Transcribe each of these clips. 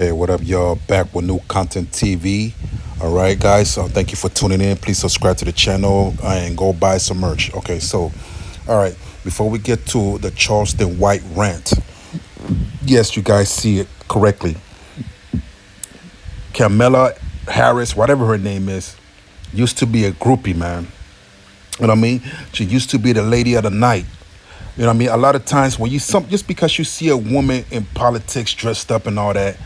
Hey, what up, y'all? Back with new content TV. All right, guys. So thank you for tuning in. Please subscribe to the channel and go buy some merch. Okay, so, all right. Before we get to the Charleston White rant, yes, you guys see it correctly. Kamala Harris, whatever her name is, used to be a groupie, man. You know what I mean? She used to be the lady of the night. You know what I mean? A lot of times when just because you see a woman in politics dressed up and all that,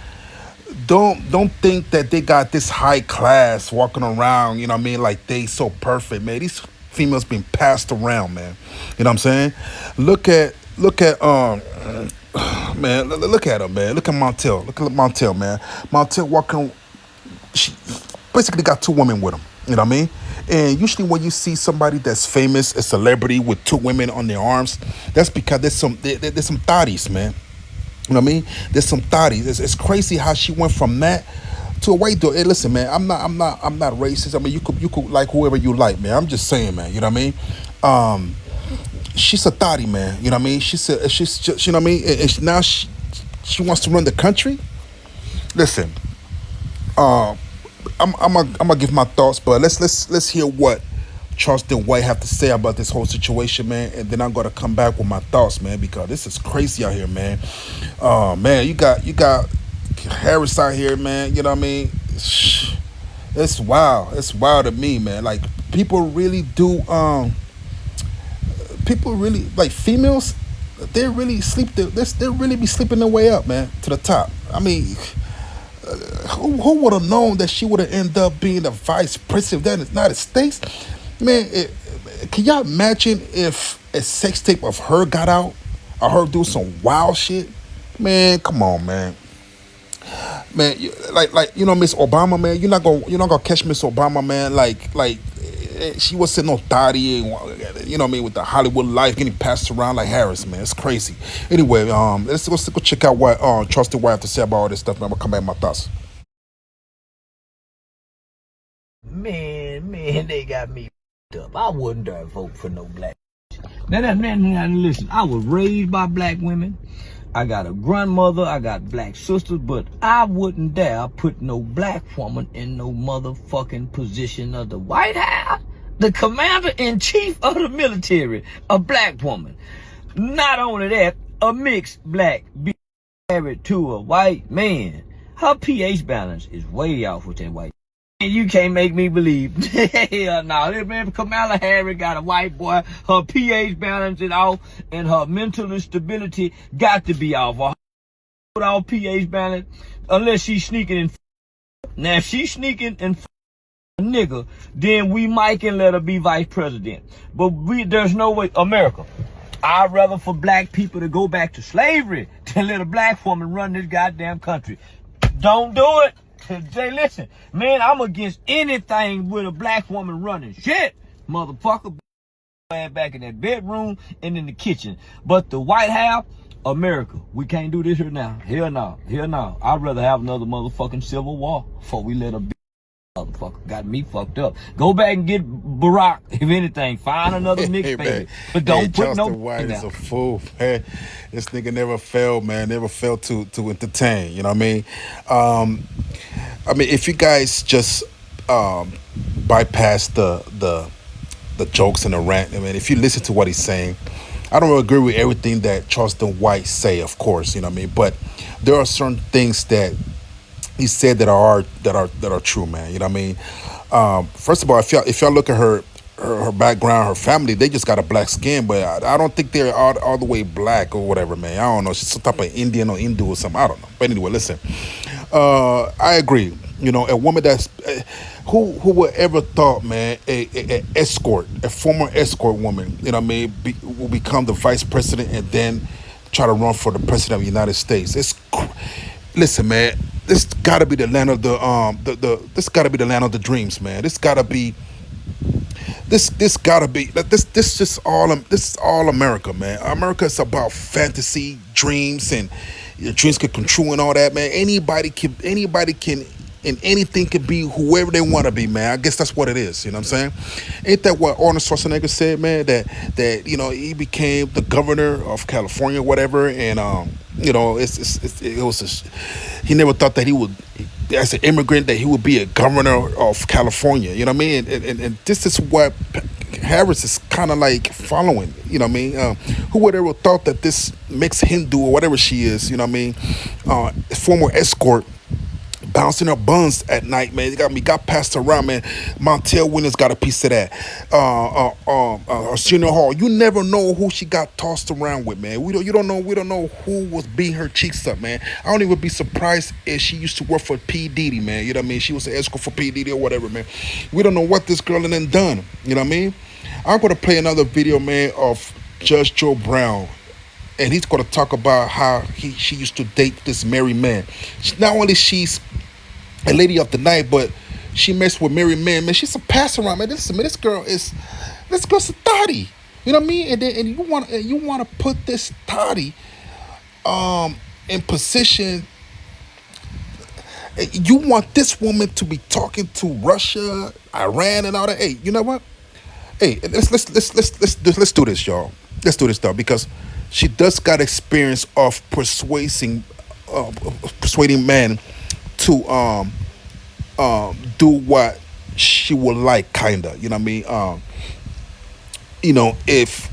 don't think that they got this high class walking around, you know what I mean, like they so perfect, man. These females being passed around, man. You know what I'm saying? Look at man, look at her, man. Look at Montel. Look at Montel, man. Montel walking, she basically got two women with him. You know what I mean? And usually when you see somebody that's famous, a celebrity with two women on their arms, that's because there's some thotties, man. You know what I mean? There's some thotties. It's crazy how she went from that to a white dude. Hey, listen, man. I'm not racist. I mean, you could like whoever you like, man. I'm just saying, man. You know what I mean? She's a thotty, man. You know what I mean? She's just, you know what I mean? Now she wants to run the country. Listen, I'm gonna give my thoughts, but let's hear what Charleston White have to say about this whole situation, man, and then I'm gonna come back with my thoughts, man, because this is crazy out here, man. Man, you got Harris out here, man. You know what I mean? It's wild. It's wild to me, man. Like people really do. People really like females. They really sleep. They really be sleeping their way up, man, to the top. I mean, who would have known that she would have ended up being the vice president of the United States? Man, can y'all imagine if a sex tape of her got out or her do some wild shit? Man, come on, man. Man, like Miss Obama, man. You're not gonna catch Miss Obama, man. She was sitting on thotty and you know what I mean, with the Hollywood life getting passed around like Harris, man. It's crazy. Anyway, let's go check out what Charleston White have to say about all this stuff, man. I'm gonna come back with my thoughts. Man, they got me up. I wouldn't dare vote for no black. Now, listen, I was raised by black women. I got a grandmother, I got black sisters, but I wouldn't dare put no black woman in no motherfucking position of the White House. The commander-in-chief of the military, a black woman. Not only that, a mixed black be married to a white man. Her pH balance is way off with that white. And you can't make me believe. Hell no. This man Kamala Harris got a white boy. Her pH balance is off, and her mental instability got to be off. Without pH balance, unless she's sneaking in. Now, if she's sneaking in a nigga, then we might can let her be vice president. But there's no way. America, I'd rather for black people to go back to slavery than let a black woman run this goddamn country. Don't do it. Jay, listen, man, I'm against anything with a black woman running shit, motherfucker. Back in that bedroom and in the kitchen. But the White House, America, we can't do this here now. Hell no, hell no. I'd rather have another motherfucking civil war before we let a motherfucker got me fucked up. Go back and get Barack, if anything. Find another nigga, Hey, baby. man. But don't Hey, put no Charleston White is now. a fool, man. This nigga never failed, man. Never failed to entertain. You know what I mean, if you guys just bypass the jokes and the rant, I mean, if you listen to what he's saying, I don't agree with everything that Charleston White say, of course, you know what I mean. But there are certain things that he said that are true, man. You know what I mean. First of all, if y'all look at her background, her family, they just got a black skin, but I don't think they're all the way black or whatever, man. I don't know. She's some type of Indian or Hindu or something. I don't know. But anyway, listen. I agree. You know, a woman that's who would ever thought, man, a escort, a former escort woman, you know what I mean, will become the vice president and then try to run for the president of the United States. Listen, man, this gotta be the land of this gotta be the land of the dreams, man. This gotta be this is all America, man. America is about fantasy, dreams, and your dreams can come true and all that, man. Anybody can and anything can be whoever they want to be, man. I guess that's what it is. You know what I'm saying? Ain't that what Arnold Schwarzenegger said, man? That he became the governor of California, whatever, and it was He never thought that he would, as an immigrant, that he would be a governor of California. You know what I mean? And this is what Harris is kind of like following. You know what I mean? Who would ever thought that this mixed Hindu or whatever she is? You know what I mean? Former escort bouncing her buns at night, man. It got passed around, man. Montel Williams got a piece of that. Arsenio Hall. You never know who she got tossed around with, man. You don't know. We don't know who was beating her cheeks up, man. I don't even be surprised if she used to work for P Diddy, man. You know what I mean? She was an escort for P Diddy or whatever, man. We don't know what this girl and then done. You know what I mean? I'm gonna play another video, man, of Judge Joe Brown, and he's going to talk about how she used to date this married man. Not only she's a lady of the night, but she messed with married men. Man, she's a pass around, man. This girl's a thotty. You know what I mean? And you want to put this thotty in position. You want this woman to be talking to Russia, Iran, and all that. Hey, you know what? Hey, let's do this, y'all. Let's do this, though, because she does got experience of persuading men to do what she would like, kinda. You know what I mean? If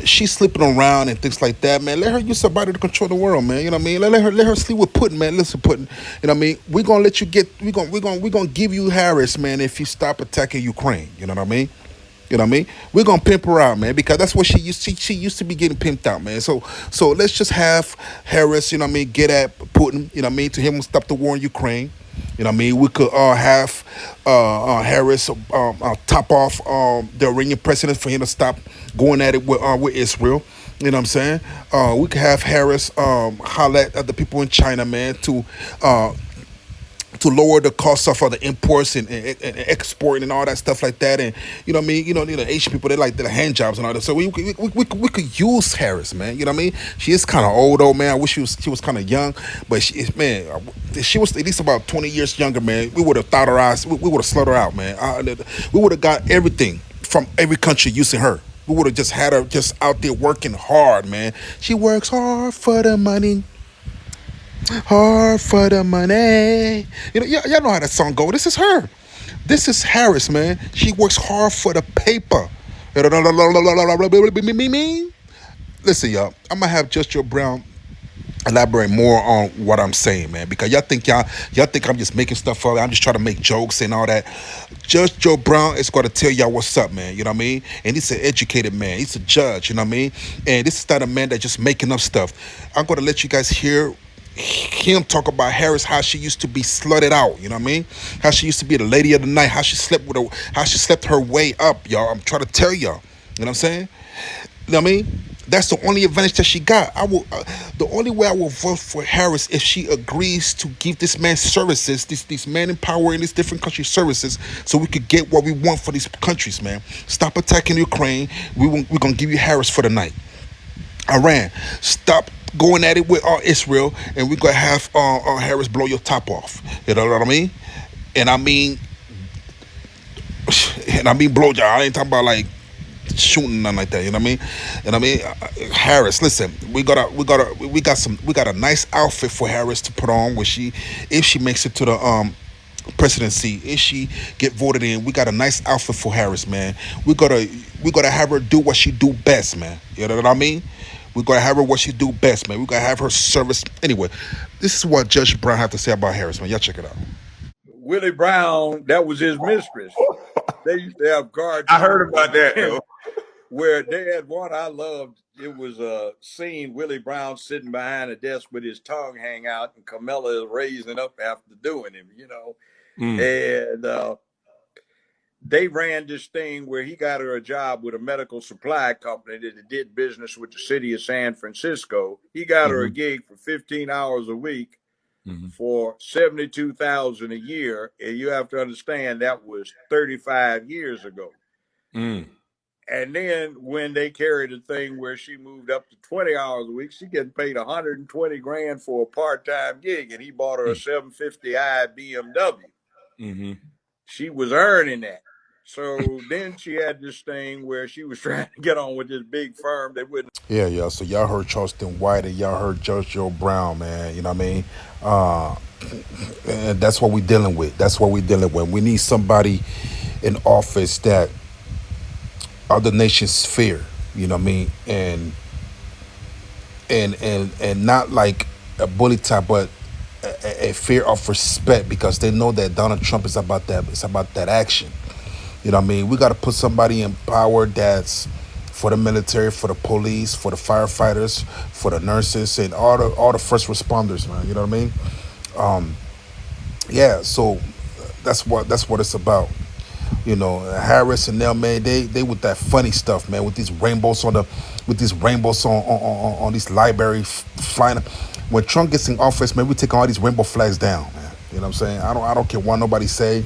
she's sleeping around and things like that, man, let her use somebody to control the world, man. You know what I mean? Let her sleep with Putin, man. Listen, Putin. You know what I mean? We're gonna give you Harris, man, if you stop attacking Ukraine. You know what I mean? You know what I mean? We're gonna pimp her out, man, because that's what she used to be getting pimped out, man. So let's just have Harris, you know what I mean, get at Putin, you know what I mean, to him stop the war in Ukraine. You know what I mean? We could have Harris top off the Iranian president for him to stop going at it with Israel. You know what I'm saying? We could have Harris holler at the people in China, man, to lower the cost of the imports and exporting and all that stuff like that. And you know what I mean? The Asian people, they like the hand jobs and all that. So we could use Harris, man. You know what I mean? She is kind of old, though, man. I wish she was kind of young, but she was at least about 20 years younger, man. We would have thought her eyes. We would have slowed her out, man. We would have got everything from every country using her. We would have just had her just out there working hard, man. She works hard for the money. Hard for the money. Y'all know how that song go. This is her. This is Harris, man. She works hard for the paper. Listen, y'all. I'm gonna have Just Joe Brown elaborate more on what I'm saying, man, because y'all think I'm just making stuff up. I'm just trying to make jokes and all that. Judge Joe Brown is going to tell y'all what's up, man. You know what I mean? And he's an educated man. He's a judge. You know what I mean? And this is not a man that's just making up stuff. I'm going to let you guys hear him talk about Harris, how she used to be slutted out, you know what I mean? How she used to be the lady of the night, how she slept her way up, y'all. I'm trying to tell y'all. You know what I'm saying? You know what I mean? That's the only advantage that she got. The only way I will vote for Harris if she agrees to give this man services, these men in power in these different countries services, so we could get what we want for these countries, man. Stop attacking Ukraine. We're gonna give you Harris for the night. Iran, stop going at it with Israel, and we're gonna have Harris blow your top off. You know what I mean? And I mean blow job. I ain't talking about like shooting nothing like that. You know what I mean? And I mean Harris. Listen, we got a nice outfit for Harris to put on if she makes it to the presidency, if she get voted in. We got a nice outfit for Harris, man. We gotta have her do what she do best, man. You know what I mean? We're going to have her what she do best, man. We're going to have her service. Anyway, this is what Judge Brown had to say about Harris, man. Y'all check it out. Willie Brown, that was his mistress. They used to have cartoons. I heard about that, though. Where they had one I loved. It was a scene, Willie Brown sitting behind a desk with his tongue hang out, and Kamala is raising up after doing him, And they ran this thing where he got her a job with a medical supply company that did business with the city of San Francisco. He got her a gig for 15 hours a week for $72,000 a year. And you have to understand that was 35 years ago. And then when they carried a thing where she moved up to 20 hours a week, she getting paid $120,000 for a part-time gig, and he bought her a 750i BMW. She was earning that. So then she had this thing where she was trying to get on with this big firm that wouldn't. Yeah, yeah. So y'all heard Charleston White and y'all heard Judge Joe Brown, man. You know what I mean? Uh, and that's what we're dealing with. That's what we're dealing with. We need somebody in office that other nations fear. You know what I mean? And not like a bully type, but a fear of respect because they know that Donald Trump is about that. It's about that action. You know what I mean? We got to put somebody in power that's for the military, for the police, for the firefighters, for the nurses, and all the first responders, man. You know what I mean? Yeah. So that's what it's about. You know, Harris and them, man, they with that funny stuff, man, with these rainbows on these library flying. When Trump gets in office, man, we take all these rainbow flags down, man. You know what I'm saying? I don't care what nobody say.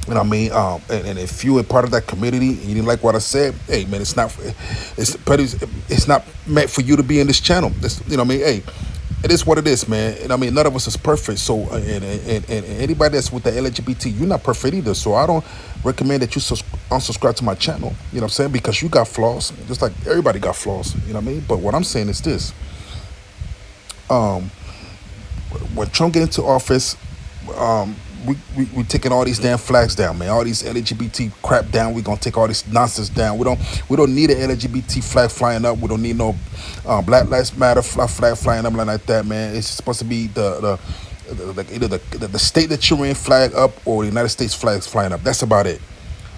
You know what I mean? And if you are part of that community and you didn't like what I said, hey man, it's not meant for you to be in this channel. You know what I mean? Hey, it is what it is, man. And I mean, none of us is perfect. So, and anybody that's with the LGBT, you're not perfect either. So I don't recommend that you unsubscribe to my channel. You know what I'm saying? Because you got flaws, just like everybody got flaws. You know what I mean? But what I'm saying is this: when Trump get into office, we taking all these damn flags down, man. All these LGBT crap down. We gonna take all this nonsense down. We don't need an LGBT flag flying up. We don't need no Black Lives Matter flag flying up like that, man. It's supposed to be either the state that you're in flag up or the United States flags flying up. That's about it.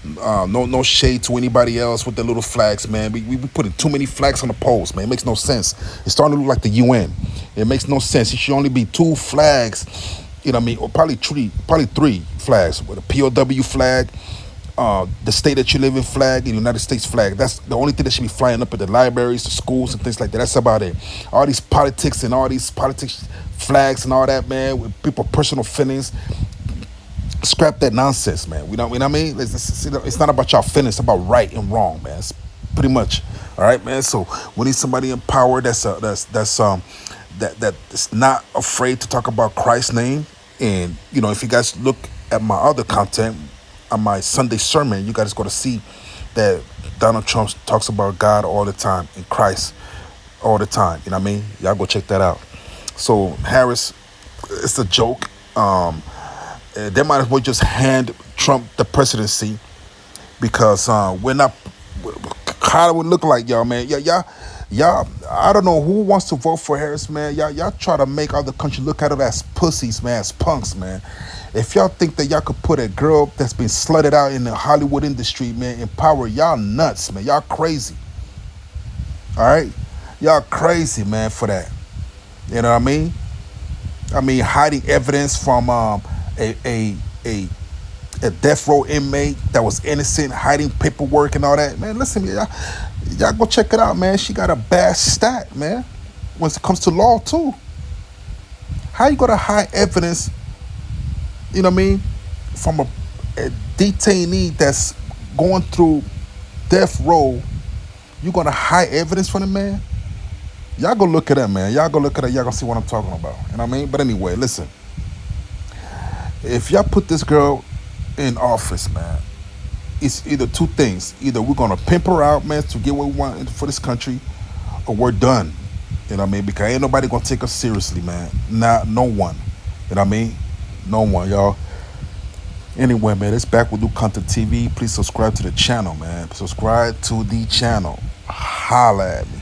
No shade to anybody else with the little flags, man. We putting too many flags on the poles, man. It makes no sense. It's starting to look like the UN. It makes no sense. It should only be 2 flags, you know what I mean, or probably three flags, with a POW flag, the state that you live in flag, and the United States flag. That's the only thing that should be flying up at the libraries, the schools, and things like that. That's about it. All these politics and all these politics flags and all that, man, with people's personal feelings. Scrap that nonsense, man. You know what I mean? It's not about y'all feelings. It's about right and wrong, man. It's pretty much, all right, man. So we need somebody in power that's not afraid to talk about Christ's name. And you know, if you guys look at my other content on my Sunday sermon, you guys going to see that Donald Trump talks about God all the time and Christ all the time. You know what I mean? Y'all go check that out. So Harris, it's a joke. They might as well just hand Trump the presidency because we're not. How it would look like, y'all, man. Y'all. I don't know who wants to vote for Harris, man. Y'all try to make other countries look at it as pussies, man, as punks, man. If y'all think that y'all could put a girl that's been slutted out in the Hollywood industry, man, in power, y'all nuts, man. Y'all crazy. All right, y'all crazy, man, for that. You know what I mean? I mean, hiding evidence from a death row inmate that was innocent, hiding paperwork and all that. Man, listen, y'all go check it out, man. She got a bad stat, man, when it comes to law, too. How you gonna hide evidence, you know what I mean, from a detainee that's going through death row? You gonna hide evidence from the man? Y'all go look at that, man. Y'all go look at it. Y'all gonna see what I'm talking about. You know what I mean? But anyway, listen. If y'all put this girl in office, man, it's either 2 things. Either we're gonna pimp her out, man, to get what we want for this country, or we're done. You know what I mean? Because ain't nobody gonna take us seriously, man. No one. You know what I mean? No one, y'all. Anyway, man, it's Back with New Content TV. Please subscribe to the channel, man. Subscribe to the channel. Holla at me.